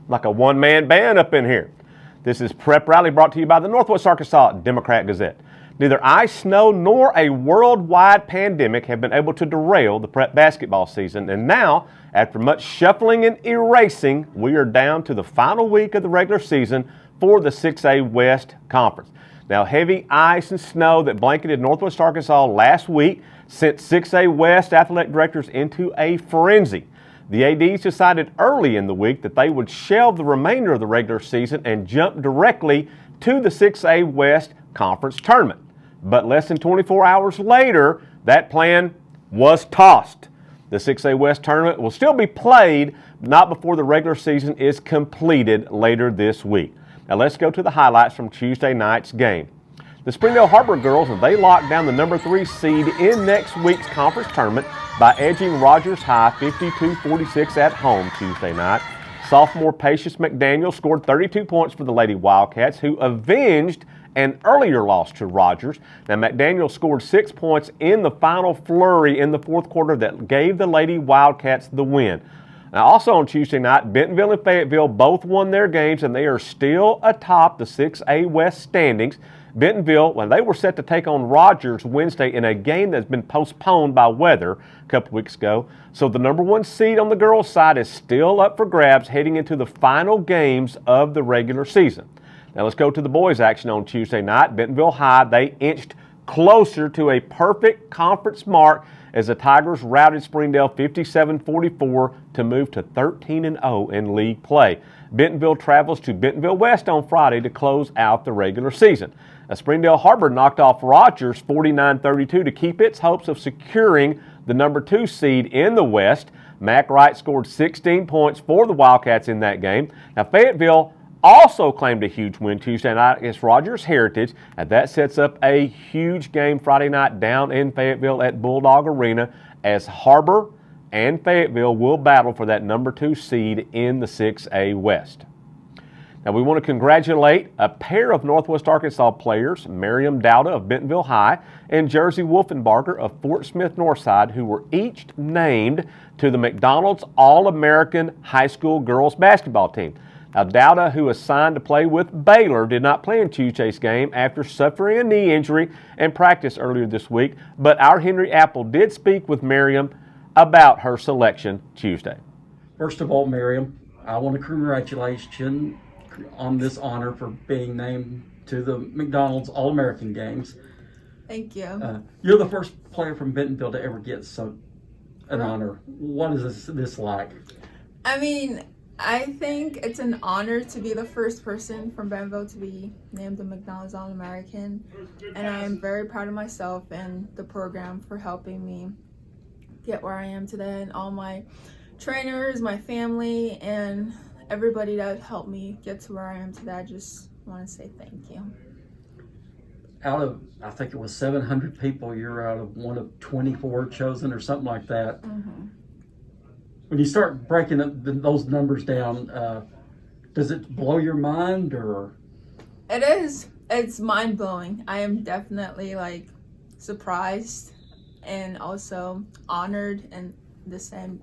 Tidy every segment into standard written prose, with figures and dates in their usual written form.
like a one-man band up in here. This is Prep Rally brought to you by the Northwest Arkansas Democrat-Gazette. Neither ice, snow, nor a worldwide pandemic have been able to derail the prep basketball season. And now, after much shuffling and erasing, we are down to the final week of the regular season for the 6A West Conference. Now, heavy ice and snow that blanketed Northwest Arkansas last week sent 6A West athletic directors into a frenzy. The ADs decided early in the week that they would shelve the remainder of the regular season and jump directly to the 6A West Conference tournament. But less than 24 hours later, that plan was tossed. The 6A West tournament will still be played, but not before the regular season is completed later this week. Now let's go to the highlights from Tuesday night's game. The Springdale Harbor girls, they locked down the number 3 seed in next week's conference tournament by edging Rogers High 52-46 at home Tuesday night. Sophomore Kasius McDaniel scored 32 points for the Lady Wildcats, who avenged an earlier loss to Rogers. Now, McDaniel scored 6 points in the final flurry in the fourth quarter that gave the Lady Wildcats the win. Now, also on Tuesday night, Bentonville and Fayetteville both won their games, and they are still atop the 6A West standings. Bentonville, when they were set to take on Rogers Wednesday in a game that's been postponed by weather a couple weeks ago. So the number 1 seed on the girls' side is still up for grabs heading into the final games of the regular season. Now let's go to the boys' action on Tuesday night. Bentonville High, they inched closer to a perfect conference mark as the Tigers routed Springdale 57-44 to move to 13-0 in league play. Bentonville travels to Bentonville West on Friday to close out the regular season. Now, Springdale Harbor knocked off Rogers 49-32 to keep its hopes of securing the number 2 seed in the West. Mac Wright scored 16 points for the Wildcats in that game. Now, Fayetteville also claimed a huge win Tuesday night against Rogers Heritage, and that sets up a huge game Friday night down in Fayetteville at Bulldog Arena as Harbor and Fayetteville will battle for that number 2 seed in the 6A West. Now, we want to congratulate a pair of Northwest Arkansas players, Maryam Dauda of Bentonville High and Jersey Wolfenbarger of Fort Smith Northside, who were each named to the McDonald's All-American High School Girls Basketball Team. Now, Dauda, who was signed to play with Baylor, did not play in Tuesday's game after suffering a knee injury and practice earlier this week, but our Henry Apple did speak with Maryam about her selection Tuesday. First of all, Maryam, I want to congratulate you on this honor for being named to the McDonald's All-American Games. Thank you. You're the first player from Bentonville to ever get an honor. What is this like? I mean, I think it's an honor to be the first person from Bentonville to be named the McDonald's All-American, and I am very proud of myself and the program for helping me get where I am today, and all my trainers, my family, and everybody that helped me get to where I am today. I just want to say thank you. Out of, I think it was 700 people, you're out of one of 24 chosen or something like that. Mm-hmm. When you start breaking those numbers down, does it blow your mind or? It is. It's mind-blowing. I am definitely surprised and also honored in the same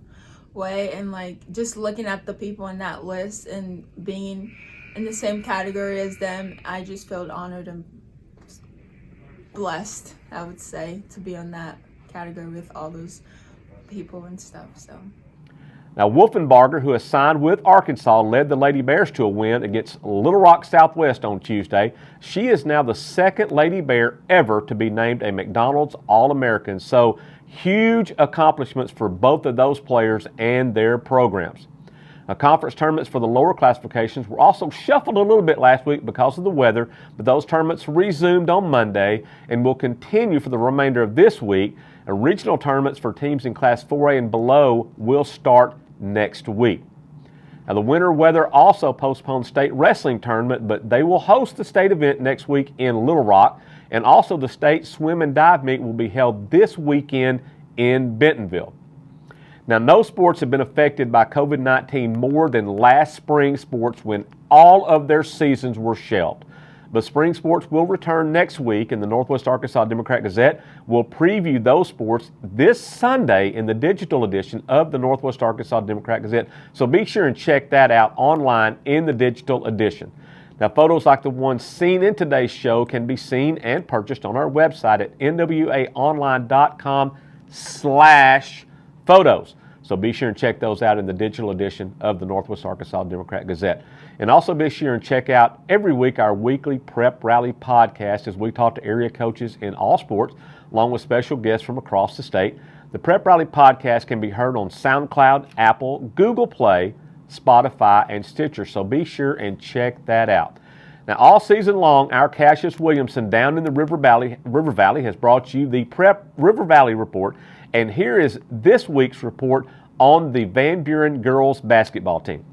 way, and just looking at the people in that list and being in the same category as them, I just felt honored and blessed, I would say, to be on that category with all those people and stuff. So now, Wolfenbarger, who has signed with Arkansas, led the Lady Bears to a win against Little Rock Southwest on Tuesday. She is now the second Lady Bear ever to be named a McDonald's All-American. So, huge accomplishments for both of those players and their programs. Now, conference tournaments for the lower classifications were also shuffled a little bit last week because of the weather, but those tournaments resumed on Monday and will continue for the remainder of this week. And regional tournaments for teams in Class 4A and below will start next week. Now, the winter weather also postponed state wrestling tournament, but they will host the state event next week in Little Rock, and also the state swim and dive meet will be held this weekend in Bentonville. Now, no sports have been affected by COVID-19 more than last spring sports when all of their seasons were shelved. But spring sports will return next week, and the Northwest Arkansas Democrat-Gazette will preview those sports this Sunday in the digital edition of the Northwest Arkansas Democrat-Gazette. So be sure and check that out online in the digital edition. Now, photos like the ones seen in today's show can be seen and purchased on our website at nwaonline.com/photos. So be sure and check those out in the digital edition of the Northwest Arkansas Democrat-Gazette. And also be sure and check out every week our weekly Prep Rally podcast as we talk to area coaches in all sports, along with special guests from across the state. The Prep Rally podcast can be heard on SoundCloud, Apple, Google Play, Spotify, and Stitcher, so be sure and check that out. Now, all season long, our Kasius Williamson down in the River Valley has brought you the Prep River Valley Report, and here is this week's report on the Van Buren girls basketball team.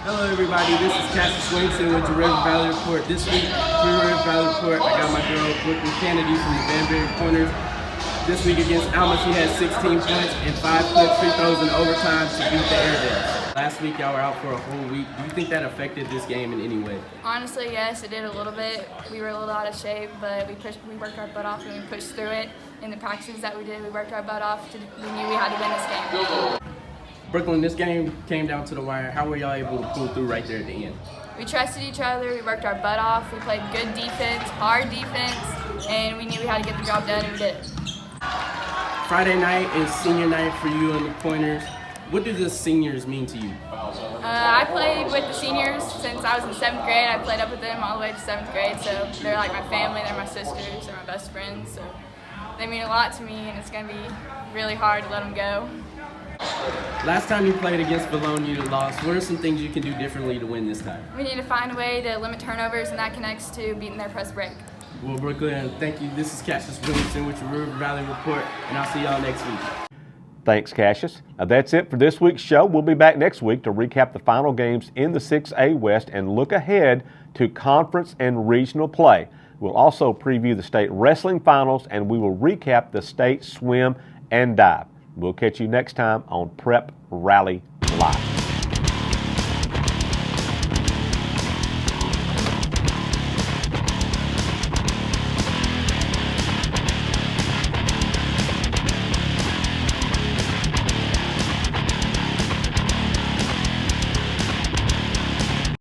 Hello everybody, this is Chip Souza with the River Valley Report. This week, for the River Valley Report, I got my girl Brooklyn Kennedy from the Van Buren Corners. This week against Alma, she had 16 points and 5 quick free throws in overtime to beat the Airedales. Last week, y'all were out for a whole week. Do you think that affected this game in any way? Honestly, yes, it did a little bit. We were a little out of shape, but we worked our butt off and we pushed through it. In the practices that we did, we worked our butt off. We knew we had to win this game. Brooklyn, this game came down to the wire. How were y'all able to pull through right there at the end? We trusted each other, we worked our butt off, we played good defense, hard defense, and we knew we had to get the job done, and we did it. Friday night is senior night for you and the Pointers. What do the seniors mean to you? I played with the seniors since I was in 7th grade. I played up with them all the way to 7th grade, so they're like my family, they're my sisters, they're my best friends, so they mean a lot to me, and it's going to be really hard to let them go. Last time you played against Bologna, you lost. What are some things you can do differently to win this time? We need to find a way to limit turnovers, and that connects to beating their press break. Well, Brooklyn, thank you. This is Kasius Williamson with your River Valley Report, and I'll see y'all next week. Thanks, Kasius. Now, that's it for this week's show. We'll be back next week to recap the final games in the 6A West and look ahead to conference and regional play. We'll also preview the state wrestling finals, and we will recap the state swim and dive. We'll catch you next time on Prep Rally Live.